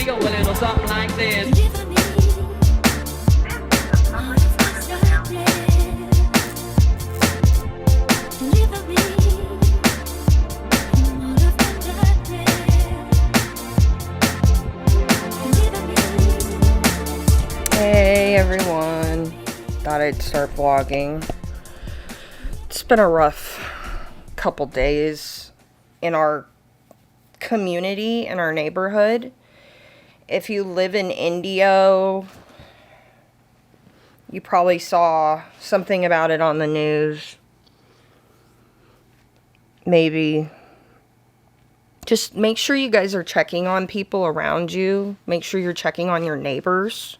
go a little something like this. Hey everyone, thought I'd start vlogging. It's been a rough couple days in our community, in our neighborhood. If you live in Indio, you probably saw something about it on the news. Maybe. Just make sure you guys are checking on people around you. Make sure you're checking on your neighbors.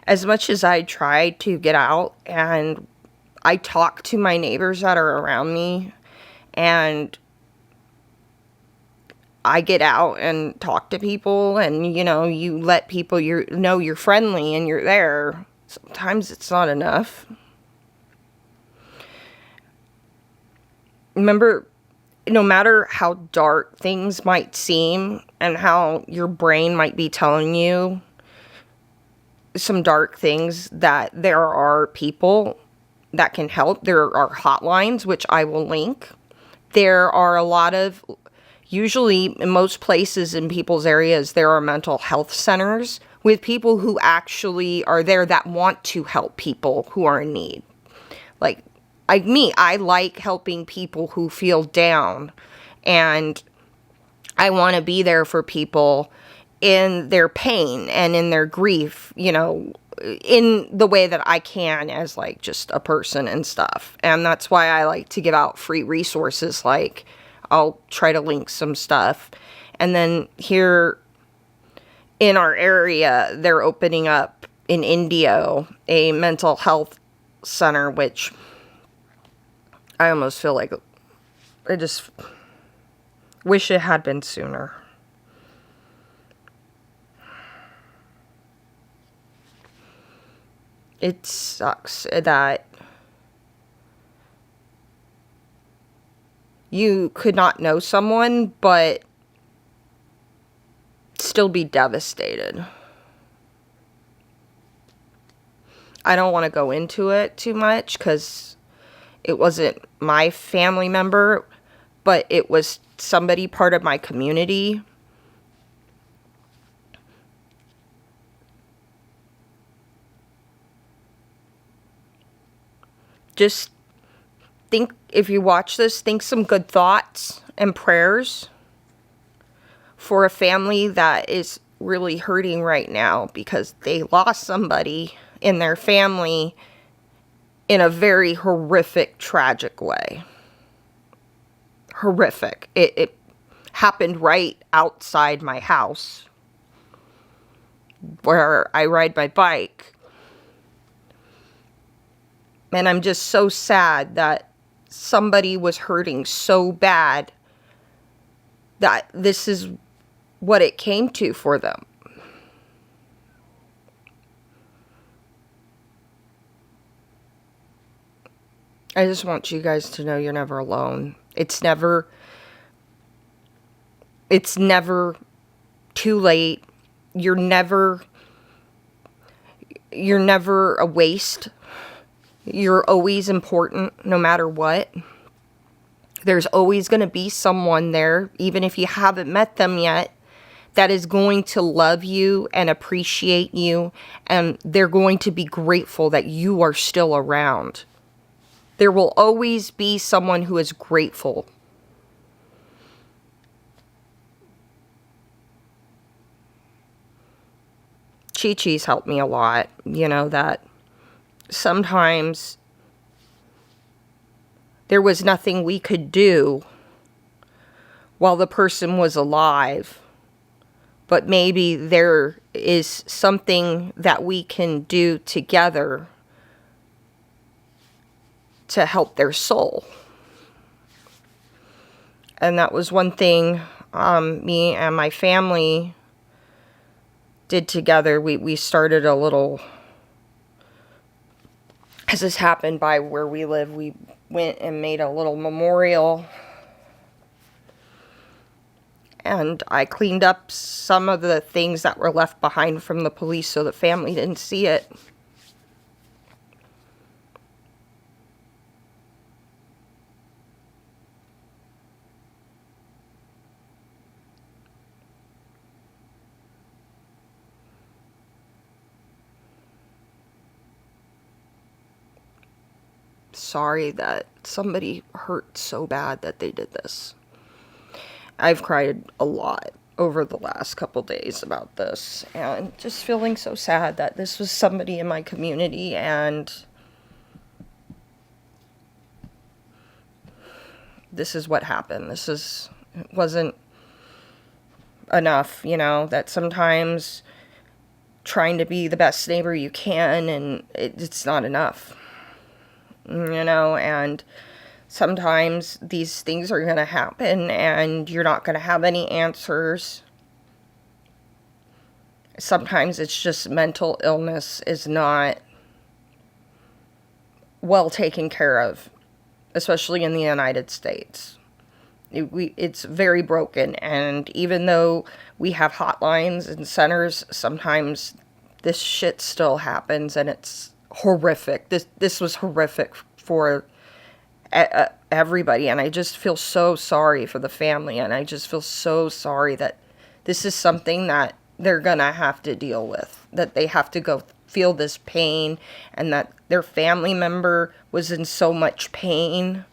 As much as I try to get out and I talk to my neighbors that are around me, and I get out and talk to people, and you let people know you're friendly and you're there. Sometimes it's not enough. Remember, no matter how dark things might seem and how your brain might be telling you some dark things, that there are people that can help. There are hotlines, which I will link. There are a lot of, usually in most places in people's areas, there are mental health centers with people who actually are there that want to help people who are in need. Like me, I like helping people who feel down, and I want to be there for people in their pain and in their grief, in the way that I can as like just a person and stuff. And that's why I like to give out free resources. Like I'll try to link some stuff. And then here in our area, they're opening up in Indio a mental health center, which I almost feel like I just wish it had been sooner. It sucks that you could not know someone, but still be devastated. I don't want to go into it too much because it wasn't my family member, but it was somebody part of my community. Just think, if you watch this, think some good thoughts and prayers for a family that is really hurting right now because they lost somebody in their family in a very horrific, tragic way. Horrific. It happened right outside my house where I ride my bike. And I'm just so sad that somebody was hurting so bad that this is what it came to for them. I just want you guys to know you're never alone. It's never too late. You're never a waste. You're always important, no matter what. There's always going to be someone there, even if you haven't met them yet, that is going to love you and appreciate you, and they're going to be grateful that you are still around. There will always be someone who is grateful. Chi-Chi's helped me a lot, that sometimes there was nothing we could do while the person was alive, but maybe there is something that we can do together to help their soul. And that was one thing me and my family did together. We started a little, as this happened by where we live, we went and made a little memorial. and I cleaned up some of the things that were left behind from the police so the family didn't see it. Sorry that somebody hurt so bad that they did this. I've cried a lot over the last couple days about this, and just feeling so sad that this was somebody in my community, and this is what happened. It wasn't enough, that sometimes trying to be the best neighbor you can, and it's not enough, and sometimes these things are going to happen and you're not going to have any answers. Sometimes it's just mental illness is not well taken care of, especially in the United States. It's very broken, and even though we have hotlines and centers, sometimes this shit still happens, and it's horrific. This was horrific for everybody, and I just feel so sorry for the family, and I just feel so sorry that this is something that they're gonna have to deal with, that they have to go feel this pain, and that their family member was in so much pain.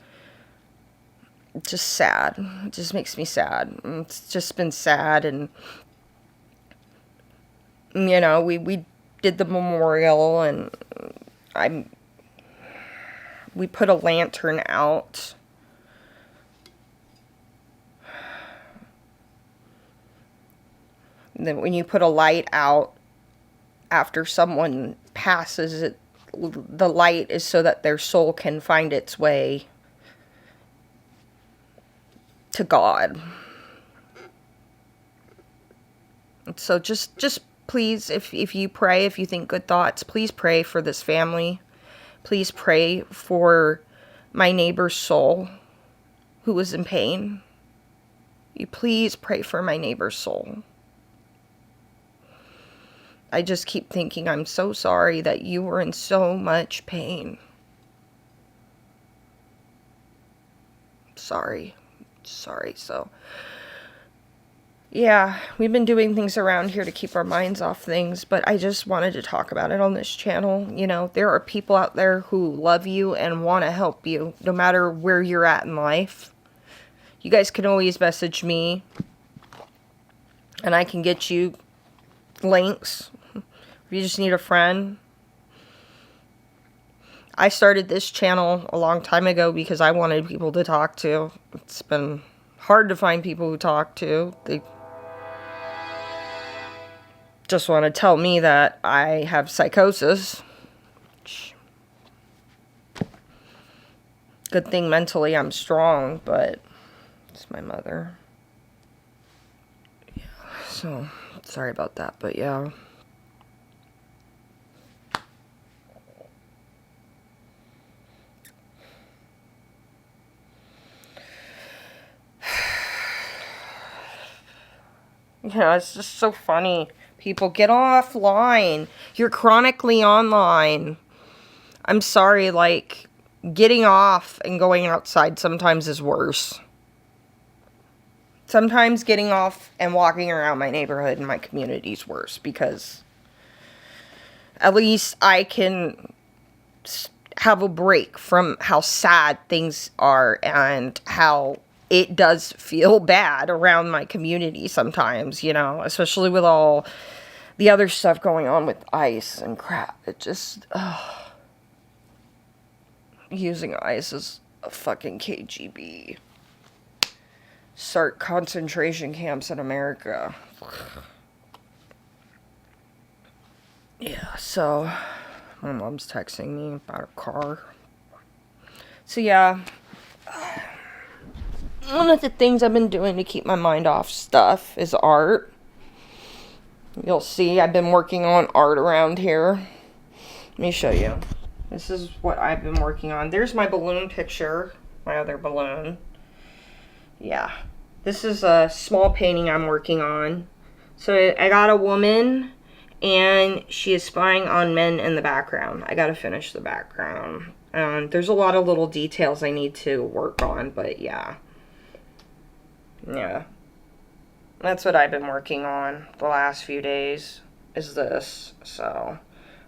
It's just sad. It just makes me sad. It's just been sad, and we did the memorial, and we put a lantern out. And then when you put a light out after someone passes, the light is so that their soul can find its way to God. So just please, if you pray, if you think good thoughts, please pray for this family. Please pray for my neighbor's soul who was in pain. You please pray for my neighbor's soul. I just keep thinking, I'm so sorry that you were in so much pain. Sorry. So, yeah, we've been doing things around here to keep our minds off things, but I just wanted to talk about it on this channel. There are people out there who love you and want to help you, no matter where you're at in life. You guys can always message me, and I can get you links. If you just need a friend. I started this channel a long time ago because I wanted people to talk to. It's been hard to find people who talk to. They just want to tell me that I have psychosis. Good thing mentally I'm strong, but it's my mother. Yeah, so sorry about that, but yeah. It's just so funny. People, get offline. You're chronically online. I'm sorry, getting off and going outside sometimes is worse. Sometimes getting off and walking around my neighborhood and my community is worse, because at least I can have a break from how sad things are and how it does feel bad around my community sometimes, especially with all the other stuff going on with ICE and crap. It just, using ICE as a fucking KGB. Start concentration camps in America. Yeah, so my mom's texting me about her car. So yeah. One of the things I've been doing to keep my mind off stuff is art. You'll see I've been working on art around here. Let me show you. This is what I've been working on. There's my balloon picture. My other balloon. Yeah. This is a small painting I'm working on. So I got a woman, and she is spying on men in the background. I gotta finish the background. There's a lot of little details I need to work on, but yeah. Yeah. That's what I've been working on the last few days, is this. So,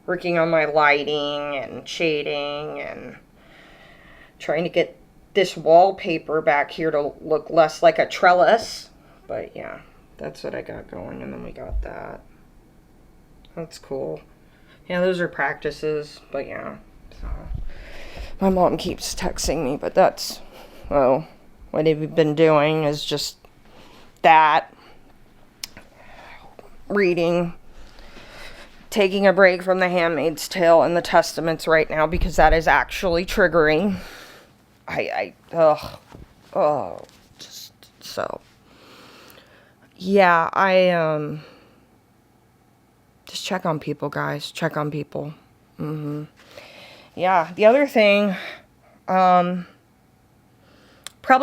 working on my lighting and shading and trying to get this wallpaper back here to look less like a trellis. But yeah, that's what I got going, and then we got that. That's cool. Yeah, those are practices, but yeah. So, my mom keeps texting me, but that's, well, what I've been doing is just that. Reading, taking a break from The Handmaid's Tale and the Testaments right now because that is actually triggering. Just so. Yeah, just check on people, guys. Check on people. Yeah, the other thing, probably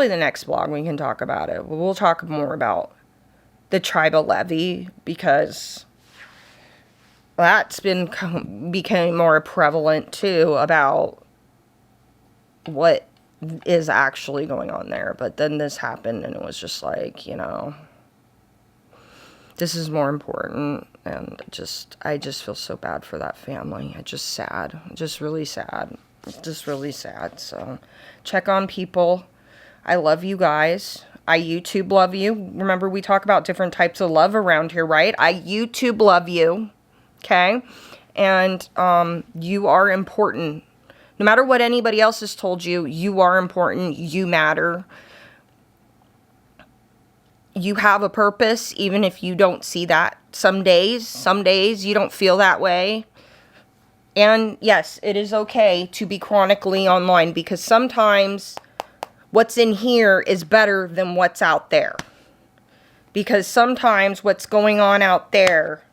the next vlog we can talk about it. We'll talk more about the tribal levy, because that's becoming more prevalent too, about what is actually going on there. But then this happened, and it was just like, you know, this is more important, and I just feel so bad for that family. It's just sad. Just really sad. Just really sad. So check on people. I love you guys. I YouTube love you. Remember, we talk about different types of love around here, right? I YouTube love you. Okay? And you are important. No matter what anybody else has told you, you are important. You matter. You have a purpose, even if you don't see that. Some days you don't feel that way. And yes, it is okay to be chronically online, because sometimes what's in here is better than what's out there. Because sometimes what's going on out there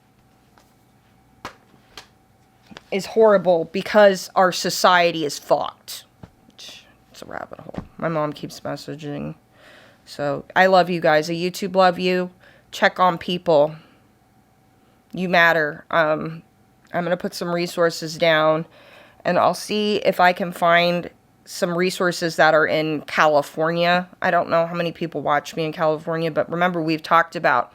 is horrible because our society is fucked. It's a rabbit hole. My mom keeps messaging. So, I love you guys. I YouTube love you. Check on people. You matter. I'm going to put some resources down, and I'll see if I can find some resources that are in California. I don't know how many people watch me in California, but remember, we've talked about,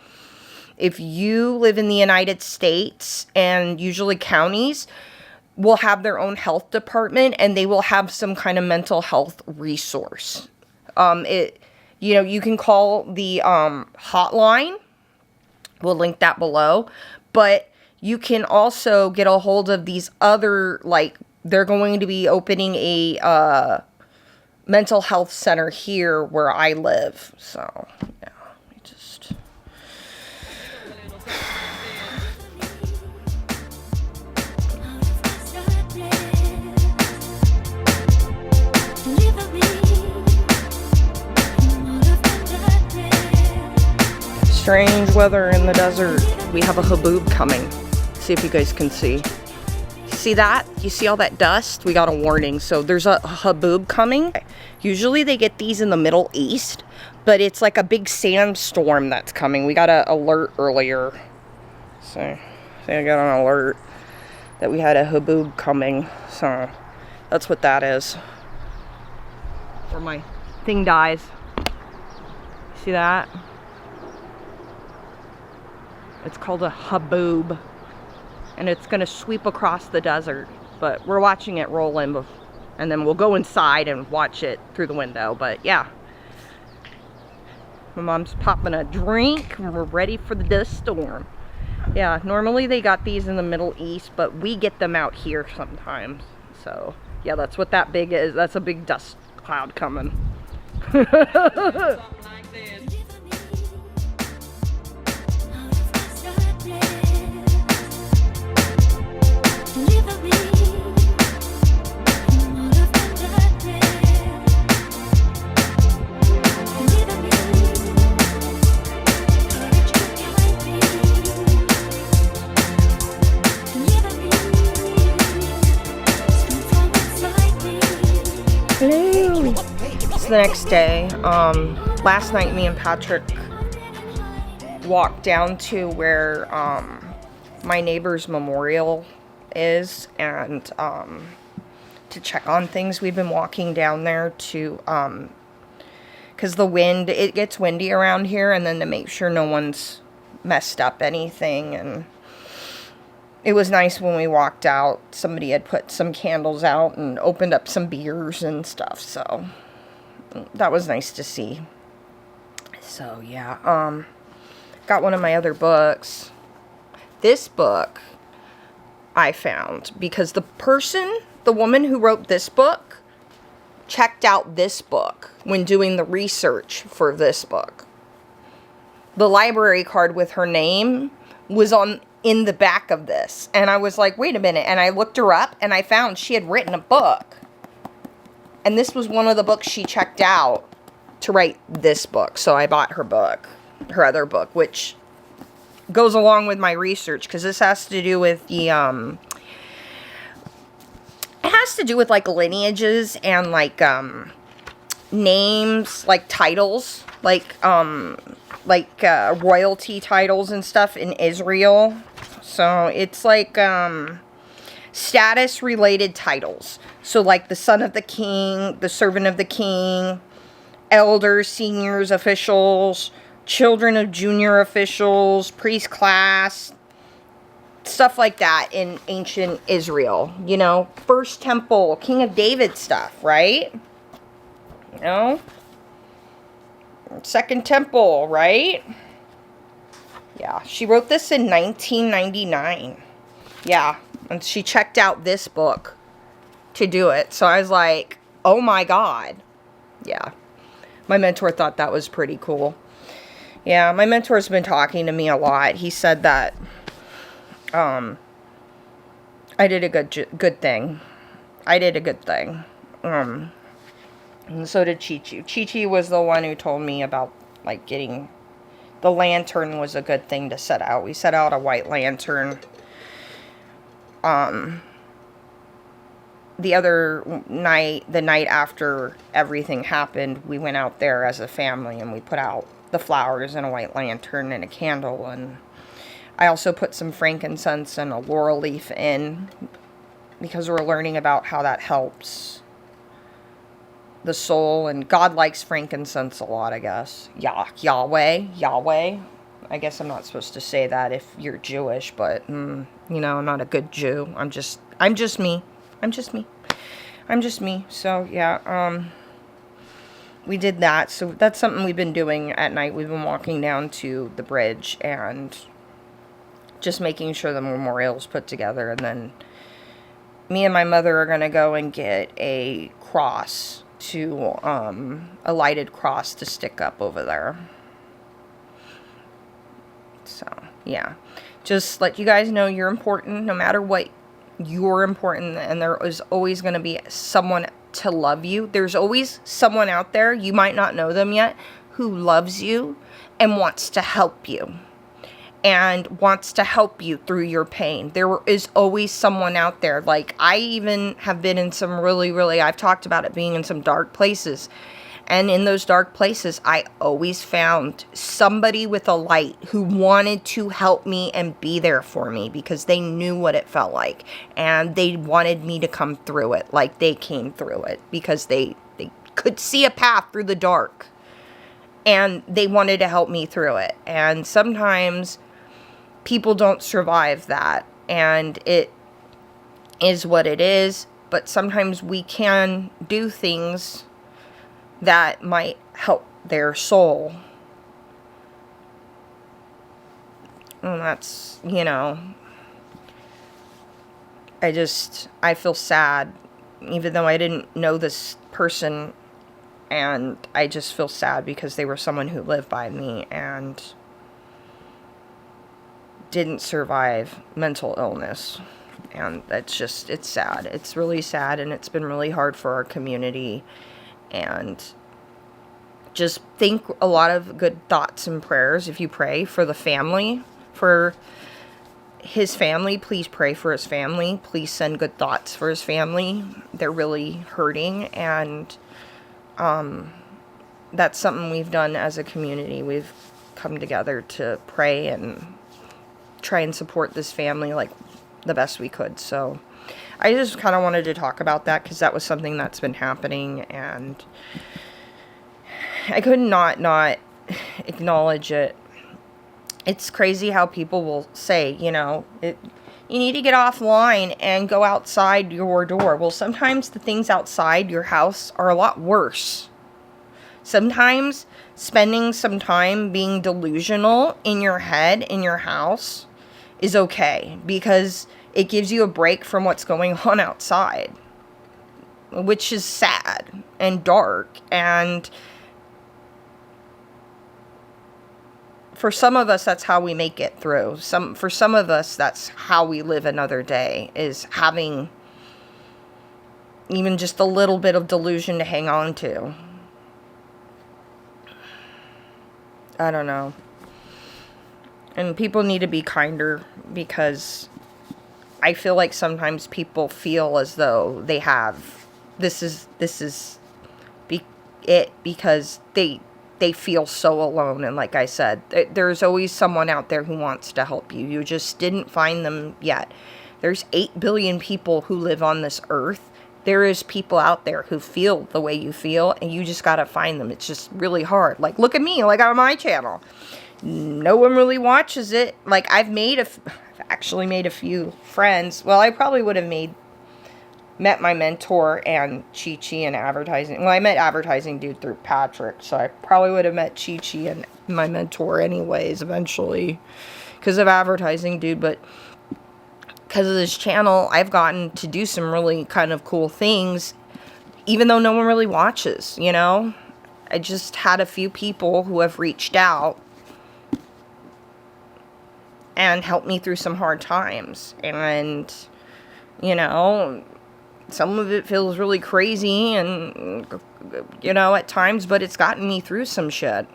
if you live in the United States, and usually counties will have their own health department, and they will have some kind of mental health resource. You know, you can call the hotline. We'll link that below. But you can also get a hold of these other, like, they're going to be opening a mental health center here where I live. So, yeah, we just... Strange weather in the desert. We have a haboob coming. See if you guys can see. See that? You see all that dust? We got a warning. So there's a haboob coming. Usually they get these in the Middle East, but it's like a big sandstorm that's coming. We got an alert earlier. So I think I got an alert that we had a haboob coming. So that's what that is. Or my thing dies. See that? It's called a haboob, and it's going to sweep across the desert, but we're watching it roll in, and then we'll go inside and watch it through the window. But yeah, my mom's popping a drink, and we're ready for the dust storm. Yeah, normally they got these in the Middle East, but we get them out here sometimes. So yeah, that's what that big is. That's a big dust cloud coming. Hello. It's the next day. last night me and Patrick walked down to where my neighbor's memorial is, and to check on things. We've been walking down there to because the wind, it gets windy around here, and then to make sure no one's messed up anything. And it was nice when we walked out, somebody had put some candles out and opened up some beers and stuff, so that was nice to see. So yeah, got one of my other books. This book I found because the woman who wrote this book checked out this book when doing the research for this book. The library card with her name was in the back of this, and I was like, wait a minute, and I looked her up and I found she had written a book, and this was one of the books she checked out to write this book. So I bought her book, her other book, which goes along with my research, because this has to do with the it has to do with like lineages and like names, like titles, like royalty titles and stuff in Israel. So it's like status related titles. So like the son of the king, the servant of the king, elders, seniors, officials, children of junior officials, priest class, stuff like that in ancient Israel. You know, first temple, King of David stuff, right? You know? Second temple, right? Yeah, she wrote this in 1999. Yeah, and she checked out this book to do it. So I was like, oh my God. Yeah. My mentor thought that was pretty cool. Yeah, my mentor's been talking to me a lot. He said that I did a good thing. I did a good thing. And so did Chi-Chi. Chi-Chi was the one who told me about, like, getting the lantern was a good thing to set out. We set out a white lantern. The other night, the night after everything happened, we went out there as a family and we put out the flowers and a white lantern and a candle. And I also put some frankincense and a laurel leaf in, because we're learning about how that helps the soul. And God likes frankincense a lot, I guess. Yahweh. I guess I'm not supposed to say that if you're Jewish, but, you know, I'm not a good Jew. I'm just me. So, yeah, we did that. So that's something we've been doing at night. We've been walking down to the bridge and just making sure the memorial's put together. And then me and my mother are going to go and get a cross a lighted cross to stick up over there. So, yeah. Just let you guys know you're important. No matter what, you're important, and there is always going to be someone to love you. There's always someone out there, you might not know them yet, who loves you and wants to help you. And wants to help you through your pain. There is always someone out there. Like, I even have been in some really, I've talked about it being in some dark places. And in those dark places, I always found somebody with a light who wanted to help me and be there for me, because they knew what it felt like. And they wanted me to come through it like they came through it, because they could see a path through the dark. And they wanted to help me through it. And sometimes people don't survive that, and it is what it is. But sometimes we can do things that might help their soul. And that's, you know, I feel sad, even though I didn't know this person, and I just feel sad because they were someone who lived by me and didn't survive mental illness. And it's sad. It's really sad, and it's been really hard for our community. And just think a lot of good thoughts and prayers. If you pray for the family, for his family, please pray for his family. Please send good thoughts for his family. They're really hurting, and that's something we've done as a community. We've come together to pray and try and support this family like the best we could. So I just kind of wanted to talk about that because that was something that's been happening, and I could not acknowledge it. It's crazy how people will say, you need to get offline and go outside your door. Well, sometimes the things outside your house are a lot worse. Sometimes spending some time being delusional in your head, in your house, is okay because it gives you a break from what's going on outside, which is sad and dark. And for some of us, that's how we make it through. For some of us, that's how we live another day, is having even just a little bit of delusion to hang on to. I don't know. And people need to be kinder, because I feel like sometimes people feel as though they have, this is it, because they feel so alone. And like I said, there's always someone out there who wants to help you. You just didn't find them yet. There's 8 billion people who live on this earth. There is people out there who feel the way you feel, and you just got to find them. It's just really hard. Like, look at me, like on my channel. No one really watches it. Like, I've actually made a few friends. Well, I probably would have met my mentor and Chi-Chi in advertising. Well, I met advertising dude through Patrick, so I probably would have met Chi-Chi and my mentor anyways, eventually, because of advertising dude. But because of this channel, I've gotten to do some really kind of cool things, even though no one really watches, I just had a few people who have reached out and helped me through some hard times. And, some of it feels really crazy and, at times, but it's gotten me through some shit.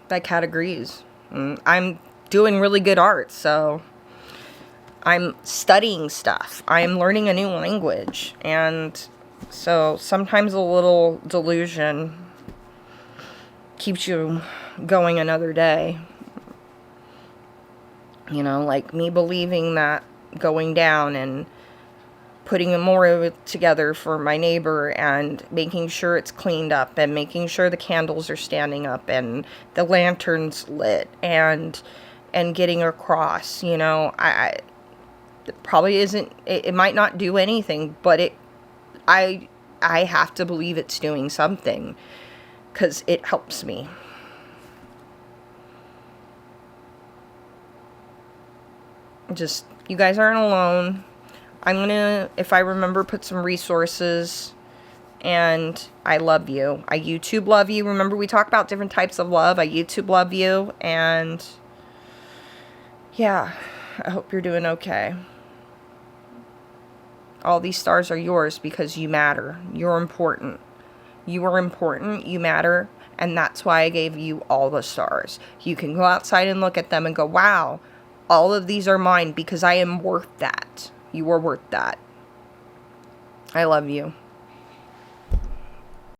That cat agrees. I'm doing really good art, so I'm studying stuff. I'm learning a new language. And so sometimes a little delusion keeps you going another day. Like me believing that going down and putting more of it together for my neighbor and making sure it's cleaned up and making sure the candles are standing up and the lanterns lit and getting across, I it probably isn't, it might not do anything, but I have to believe it's doing something, because it helps me. Just, you guys aren't alone. I'm gonna, if I remember, put some resources. And I love you. I YouTube love you. Remember, we talk about different types of love. I YouTube love you. And yeah, I hope you're doing okay. All these stars are yours because you matter. You're important. You are important. You matter. And that's why I gave you all the stars. You can go outside and look at them and go, wow, all of these are mine, because I am worth that. You are worth that. I love you.